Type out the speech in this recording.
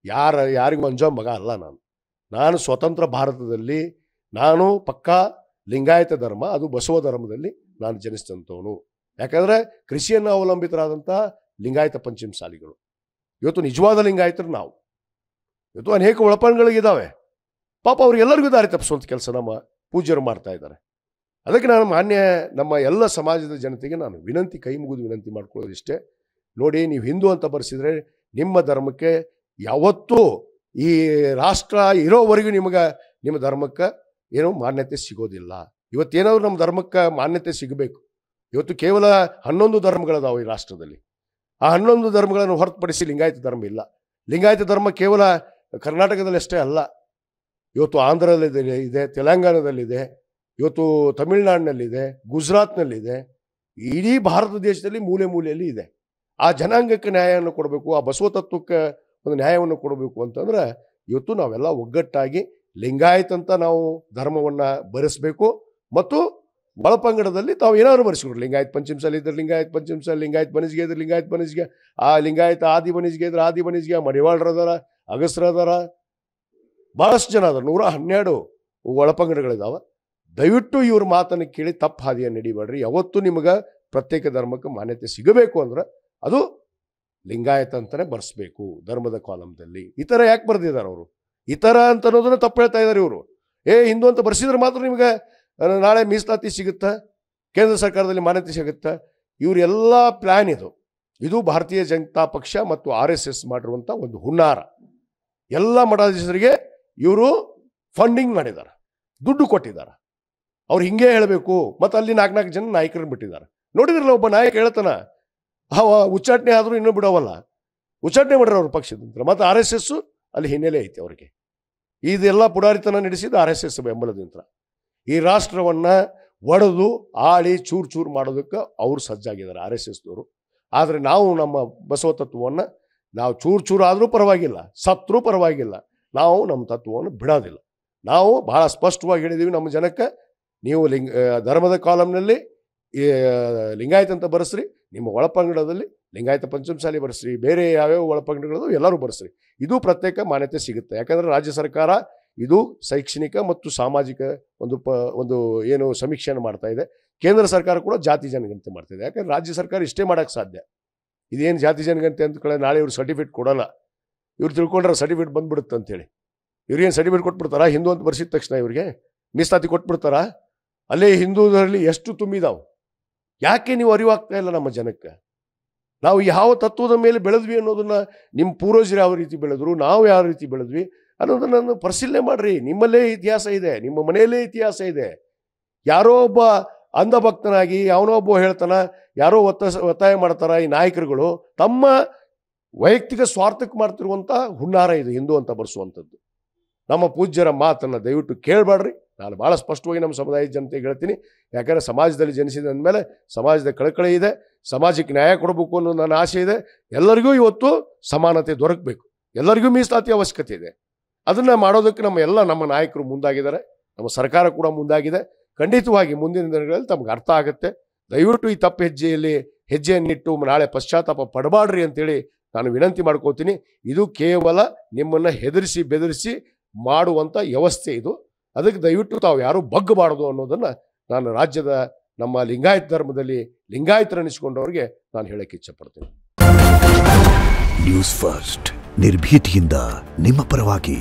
ಯಾರಿಗೂ ಅಂಜೋ ಮಗ ಅಲ್ಲ ನಾನು ಸ್ವತಂತ್ರ ಭಾರತದಲ್ಲಿ ನಾನು ಪಕ್ಕಾ ಲಿಂಗಾಯತ ಧರ್ಮ, ಅದು ಬಸವ ಧರ್ಮದಲ್ಲಿ ನಾನು ಜನಿಸಿದಂಥವನು. ಯಾಕಂದರೆ ಕೃಷಿಯನ್ನು ಅವಲಂಬಿತರಾದಂಥ ಲಿಂಗಾಯತ ಪಂಚಮಸಾಲಿಗಳು ಇವತ್ತು ನಿಜವಾದ ಲಿಂಗಾಯತರು ನಾವು. ಇವತ್ತು ಅನೇಕ ಒಳಪಣಗಳಿದ್ದಾವೆ, ಪಾಪ ಅವ್ರಿಗೆಲ್ಲರಿಗೂ ದಾರಿ ತಪ್ಪಿಸುವಂಥ ಕೆಲಸ ನಮ್ಮ ಪೂಜ್ಯರು ಮಾಡ್ತಾ ಇದ್ದಾರೆ. ಅದಕ್ಕೆ ನಾನು ನಮ್ಮ ಎಲ್ಲ ಸಮಾಜದ ಜನತೆಗೆ ನಾನು ಕೈ ಮುಗಿದು ವಿನಂತಿ ಮಾಡ್ಕೊಳ್ಳೋದಿಷ್ಟೇ, ನೋಡಿ, ನೀವು ಹಿಂದೂ ಅಂತ ಬರೆಸಿದರೆ ನಿಮ್ಮ ಧರ್ಮಕ್ಕೆ ಯಾವತ್ತೂ ಈ ರಾಷ್ಟ್ರ ಇರೋವರೆಗೂ ನಿಮ್ಮ ಧರ್ಮಕ್ಕೆ ಏನೋ ಮಾನ್ಯತೆ ಸಿಗೋದಿಲ್ಲ. ಇವತ್ತೇನಾದರೂ ನಮ್ಮ ಧರ್ಮಕ್ಕೆ ಮಾನ್ಯತೆ ಸಿಗಬೇಕು. ಇವತ್ತು ಕೇವಲ 11 ಧರ್ಮಗಳದಾವೆ ಈ ರಾಷ್ಟ್ರದಲ್ಲಿ. ಆ 11 ಧರ್ಮಗಳನ್ನು ಹೊರತುಪಡಿಸಿ ಲಿಂಗಾಯತ ಧರ್ಮ ಇಲ್ಲ. ಲಿಂಗಾಯತ ಧರ್ಮ ಕೇವಲ ಕರ್ನಾಟಕದಲ್ಲಿ ಅಷ್ಟೇ ಅಲ್ಲ, ಇವತ್ತು ಆಂಧ್ರದಲ್ಲಿದೆ, ತೆಲಂಗಾಣದಲ್ಲಿದೆ, ಇವತ್ತು ತಮಿಳುನಾಡಿನಲ್ಲಿದೆ, ಗುಜರಾತ್ನಲ್ಲಿದೆ, ಇಡೀ ಭಾರತ ದೇಶದಲ್ಲಿ ಮೂಲೆ ಮೂಲೆಯಲ್ಲಿ ಇದೆ. ಆ ಜನಾಂಗಕ್ಕೆ ನ್ಯಾಯವನ್ನು ಕೊಡಬೇಕು, ಆ ಬಸವ ತತ್ವಕ್ಕೆ ಒಂದು ನ್ಯಾಯವನ್ನು ಕೊಡಬೇಕು ಅಂತಂದ್ರೆ ಇವತ್ತು ನಾವೆಲ್ಲ ಒಗ್ಗಟ್ಟಾಗಿ ಲಿಂಗಾಯತ ಅಂತ ನಾವು ಧರ್ಮವನ್ನು ಬರೆಸಬೇಕು. ಮತ್ತು ಒಳಪಂಗಡದಲ್ಲಿ ತಾವು ಏನಾದ್ರು ಬರೆಸ್ಕೊಡ್ರಿ, ಲಿಂಗಾಯತ್ ಪಂಚಮಸಾಲಿ ಇದ್ರೆ ಲಿಂಗಾಯತ್ ಪಂಚಮಸಾಲಿ, ಲಿಂಗಾಯತ್ ಬನಿಜ್ಗೆ ಇದ್ರೆ ಲಿಂಗಾಯತ್ ಬನಿಜ್ಗೆ, ಆ ಲಿಂಗಾಯತ ಆದಿ ಬನಿಜ್ಗೆ ಇದ್ರೆ ಆದಿ ಬನಿಜ್ಗೆ, ಮಡಿವಾಳರದಾರ, ಅಗಸ್ರದಾರ, ಭಾಳಷ್ಟು ಜನ ಅದಾರ, 112 ಒಳಪಂಗಡಗಳಿದ್ದಾವೆ. ದಯವಿಟ್ಟು ಇವ್ರ ಮಾತನ್ನು ಕೇಳಿ ತಪ್ಪು ಹಾದಿಯನ್ನು ನಡಿಬೇಡ್ರಿ. ಯಾವತ್ತೂ ನಿಮಗೆ ಪ್ರತ್ಯೇಕ ಧರ್ಮಕ್ಕೆ ಮಾನ್ಯತೆ ಸಿಗಬೇಕು ಅಂದ್ರೆ ಅದು ಲಿಂಗಾಯತ ಅಂತಲೇ ಬರೆಸ್ಬೇಕು ಧರ್ಮದ ಕಾಲಮ್ದಲ್ಲಿ. ಈ ಥರ ಯಾಕೆ ಬರೆದಿದ್ದಾರೆ ಅವರು? ಈ ಥರ ಅಂತ ಅನ್ನೋದನ್ನ ತಪ್ಪು ಹೇಳ್ತಾ ಇದ್ದಾರೆ ಇವರು. ಹಿಂದೂ ಅಂತ ಬರೆಸಿದ್ರೆ ಮಾತ್ರ ನಿಮಗೆ ನಾಳೆ ಮೀಸಲಾತಿ ಸಿಗುತ್ತಾ, ಕೇಂದ್ರ ಸರ್ಕಾರದಲ್ಲಿ ಮಾನ್ಯತೆ ಸಿಗುತ್ತಾ? ಇವರೆಲ್ಲ ಪ್ಲ್ಯಾನ್ ಇದು ಭಾರತೀಯ ಜನತಾ ಪಕ್ಷ ಮತ್ತು RSS ಮಾಡಿರುವಂಥ ಒಂದು ಹುನ್ನಾರ. ಎಲ್ಲ ಮಠಾಧೀಶರಿಗೆ ಇವರು ಫಂಡಿಂಗ್ ಮಾಡಿದ್ದಾರೆ, ದುಡ್ಡು ಕೊಟ್ಟಿದ್ದಾರೆ. ಅವ್ರು ಹಿಂಗೆ ಹೇಳಬೇಕು. ಮತ್ತು ಅಲ್ಲಿ 4 ಜನ ನಾಯಕರನ್ನು ಬಿಟ್ಟಿದ್ದಾರೆ. ನೋಡಿದ್ರಲ್ಲ, ಒಬ್ಬ ನಾಯಕ ಹೇಳ್ತಾನ, ಉಚ್ಚಾಟನೆ ಆದರೂ ಇನ್ನೂ ಬಿಡೋವಲ್ಲ, ಉಚ್ಚಾಟನೆ ಮಾಡ್ಯಾರ ಅವ್ರ ಪಕ್ಷದಿಂದ. ಮತ್ತು RSS ಅಲ್ಲಿ ಹಿನ್ನೆಲೆ ಐತಿ ಅವರಿಗೆ. ಇದೆಲ್ಲ ಪುಡಾರಿತನ ನಡೆಸಿದ RSS ಬೆಂಬಲದಿಂದ ಈ ರಾಷ್ಟ್ರವನ್ನು ಒಡೆದು ಆಳಿ ಚೂರು ಮಾಡೋದಕ್ಕೆ ಅವರು ಸಜ್ಜಾಗಿದ್ದಾರೆ RSSದವರು. ಆದರೆ ನಾವು ನಮ್ಮ ಬಸವ ತತ್ವವನ್ನು ನಾವು ಚೂರು ಆದರೂ ಪರವಾಗಿಲ್ಲ, ಸತ್ರೂ ಪರವಾಗಿಲ್ಲ, ನಾವು ನಮ್ಮ ತತ್ವವನ್ನು ಬಿಡೋದಿಲ್ಲ. ನಾವು ಭಾಳ ಸ್ಪಷ್ಟವಾಗಿ ಹೇಳಿದ್ದೀವಿ ನಮ್ಮ ಜನಕ್ಕೆ, ನೀವು ಧರ್ಮದ ಕಾಲಮ್ನಲ್ಲಿ ಲಿಂಗಾಯತ ಅಂತ ಬರೆಸ್ರಿ, ನಿಮ್ಮ ಒಳಪಂಗಡದಲ್ಲಿ ಲಿಂಗಾಯತ ಪಂಚಮಸಾಲಿ ಬರೆಸ್ರಿ, ಬೇರೆ ಯಾವ್ಯಾವ ಒಳಪಂಗಡಗಳು ಎಲ್ಲರೂ ಬರೆಸ್ರಿ. ಇದು ಪ್ರತ್ಯೇಕ ಮಾನ್ಯತೆ ಸಿಗುತ್ತೆ. ಯಾಕಂದರೆ ರಾಜ್ಯ ಸರ್ಕಾರ ಇದು ಶೈಕ್ಷಣಿಕ ಮತ್ತು ಸಾಮಾಜಿಕ ಒಂದು ಏನು ಸಮೀಕ್ಷೆಯನ್ನು ಮಾಡ್ತಾ ಇದೆ. ಕೇಂದ್ರ ಸರ್ಕಾರ ಕೂಡ ಜಾತಿ ಜನಗಣತಿ ಮಾಡ್ತಾ ಇದೆ. ಯಾಕಂದರೆ ರಾಜ್ಯ ಸರ್ಕಾರ ಇಷ್ಟೇ ಮಾಡೋಕ್ಕೆ ಸಾಧ್ಯ. ಇದೇನು ಜಾತಿ ಜನಗಣತಿ ಅಂತ ನಾಳೆ ಇವ್ರು ಸರ್ಟಿಫಿಕೇಟ್ ಕೊಡೋಲ್ಲ. ಇವ್ರು ತಿಳ್ಕೊಂಡ್ರೆ ಸರ್ಟಿಫಿಕೇಟ್ ಬಂದ್ಬಿಡುತ್ತೆ ಅಂತೇಳಿ ಇವ್ರಿಗೇನು ಸರ್ಟಿಫಿಕೇಟ್ ಕೊಟ್ಬಿಡ್ತಾರಾ? ಹಿಂದೂ ಅಂತ ಬರ್ಸಿದ ತಕ್ಷಣ ಇವ್ರಿಗೆ ಮೀಸಲಾತಿ ಕೊಟ್ಬಿಡ್ತಾರಾ? ಅಲ್ಲೇ ಹಿಂದೂದಲ್ಲಿ ಎಷ್ಟು ತುಂಬಿದಾವು? ಯಾಕೆ ನೀವು ಅರಿವಾಗ್ತಾ ಇಲ್ಲ ನಮ್ಮ ಜನಕ್ಕೆ? ನಾವು ಯಾವ ತತ್ವದ ಮೇಲೆ ಬೆಳೆದ್ವಿ ಅನ್ನೋದನ್ನು, ನಿಮ್ಮ ಪೂರ್ವಜರು ಯಾವ ರೀತಿ ಬೆಳೆದ್ರು, ನಾವು ಯಾವ ರೀತಿ ಬೆಳೆದ್ವಿ ಅನ್ನೋದನ್ನು ಪರಿಶೀಲನೆ ಮಾಡಿರಿ. ನಿಮ್ಮಲ್ಲೇ ಇತಿಹಾಸ ಇದೆ, ನಿಮ್ಮ ಮನೆಯಲ್ಲೇ ಇತಿಹಾಸ ಇದೆ. ಯಾರೋ ಒಬ್ಬ ಅಂಧಭಕ್ತನಾಗಿ ಯಾವನೋ ಒಬ್ಬ ಹೇಳ್ತಾನ, ಯಾರೋ ಒತ್ತಾಯ ಮಾಡ್ತಾರ ಈ ನಾಯಕರುಗಳು. ತಮ್ಮ ವೈಯಕ್ತಿಕ ಸ್ವಾರ್ಥಕ್ಕೆ ಮಾಡ್ತಿರುವಂಥ ಹುನ್ನಾರ ಇದು ಹಿಂದೂ ಅಂತ ಬರೆಸುವಂಥದ್ದು. ನಮ್ಮ ಪೂಜ್ಯರ ಮಾತನ್ನು ದಯವಿಟ್ಟು ಕೇಳಬೇಡ್ರಿ. ನಾನು ಭಾಳ ಸ್ಪಷ್ಟವಾಗಿ ನಮ್ಮ ಸಮುದಾಯದ ಜನತೆಗೆ ಹೇಳ್ತೀನಿ. ಯಾಕಂದರೆ ಸಮಾಜದಲ್ಲಿ ಜನಿಸಿದ ಅಂದಮೇಲೆ ಸಮಾಜದ ಕಳಕಳಿ ಇದೆ, ಸಮಾಜಕ್ಕೆ ನ್ಯಾಯ ಕೊಡಬೇಕು ಅನ್ನೋ ನನ್ನ ಆಸೆ ಇದೆ. ಎಲ್ಲರಿಗೂ ಇವತ್ತು ಸಮಾನತೆ ದೊರಕಬೇಕು, ಎಲ್ಲರಿಗೂ ಮೀಸಲಾತಿ ಅವಶ್ಯಕತೆ ಇದೆ. ಅದನ್ನು ಮಾಡೋದಕ್ಕೆ ನಮ್ಮ ನಾಯಕರು ಮುಂದಾಗಿದ್ದಾರೆ, ನಮ್ಮ ಸರ್ಕಾರ ಕೂಡ ಮುಂದಾಗಿದೆ. ಖಂಡಿತವಾಗಿ ಮುಂದಿನ ದಿನಗಳಲ್ಲಿ ತಮಗೆ ಅರ್ಥ ಆಗುತ್ತೆ. ದಯವಿಟ್ಟು ಈ ತಪ್ಪು ಹೆಜ್ಜೆಯನ್ನಿಟ್ಟು ನಾಳೆ ಪಶ್ಚಾತ್ತಾಪ ಪಡಬಾಡ್ರಿ ಅಂತೇಳಿ ನಾನು ವಿನಂತಿ ಮಾಡ್ಕೋತೀನಿ. ಇದು ಕೇವಲ ನಿಮ್ಮನ್ನು ಹೆದರಿಸಿ ಬೆದರಿಸಿ ಮಾಡುವಂಥ ವ್ಯವಸ್ಥೆ ಇದು. ಅದಕ್ಕೆ ದಯವಿಟ್ಟು ತಾವು ಯಾರೂ ಬಗ್ಗಬಾರ್ದು ಅನ್ನೋದನ್ನು ನಾನು ರಾಜ್ಯದ ನಮ್ಮ ಲಿಂಗಾಯತ ಧರ್ಮದಲ್ಲಿ ಲಿಂಗಾಯತರನಿಸಿಕೊಂಡವ್ರಿಗೆ ನಾನು ಹೇಳಕ್ಕೆ ಇಚ್ಛೆಪಡ್ತೀನಿ. ನ್ಯೂಸ್ ಫಸ್ಟ್, ನಿರ್ಭೀತಿಯಿಂದ ನಿಮ್ಮ ಪರವಾಗಿ.